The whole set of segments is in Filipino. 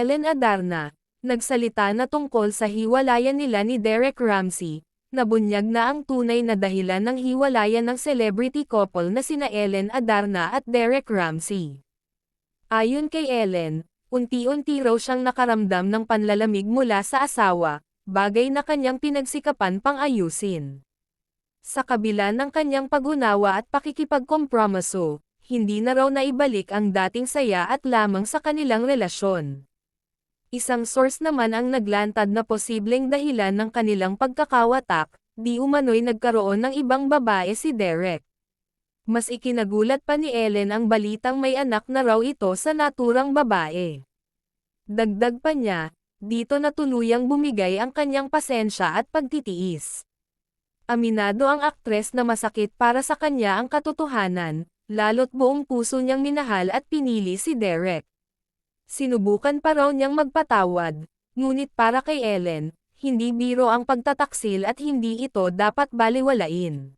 Ellen Adarna, nagsalita na tungkol sa hiwalayan nila ni Derek Ramsey, nabunyag na ang tunay na dahilan ng hiwalayan ng celebrity couple na sina Ellen Adarna at Derek Ramsey. Ayon kay Ellen, unti-unti raw siyang nakaramdam ng panlalamig mula sa asawa, bagay na kanyang pinagsikapan pang ayusin. Sa kabila ng kanyang pag-unawa at pakikipagkompromiso, hindi na raw naibalik ang dating saya at lamang sa kanilang relasyon. Isang source naman ang naglantad na posibleng dahilan ng kanilang pagkakawatak, di umano'y nagkaroon ng ibang babae si Derek. Mas ikinagulat pa ni Ellen ang balitang may anak na raw ito sa naturang babae. Dagdag pa niya, dito na tuluyang bumigay ang kanyang pasensya at pagtitiis. Aminado ang aktres na masakit para sa kanya ang katotohanan, lalo't buong puso niyang minahal at pinili si Derek. Sinubukan pa raw niyang magpatawad, ngunit para kay Ellen, hindi biro ang pagtataksil at hindi ito dapat balewalain.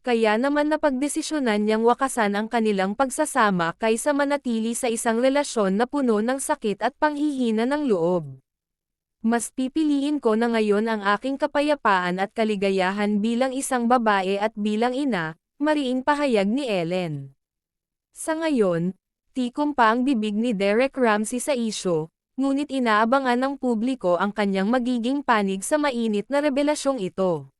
Kaya naman napagdesisyonan niyang wakasan ang kanilang pagsasama kaysa manatili sa isang relasyon na puno ng sakit at panghihina ng loob. Mas pipiliin ko na ngayon ang aking kapayapaan at kaligayahan bilang isang babae at bilang ina, mariing pahayag ni Ellen. Sa ngayon, tikom pa ang bibig ni Derek Ramsey sa isyu, ngunit inaabangan ng publiko ang kanyang magiging panig sa mainit na rebelasyong ito.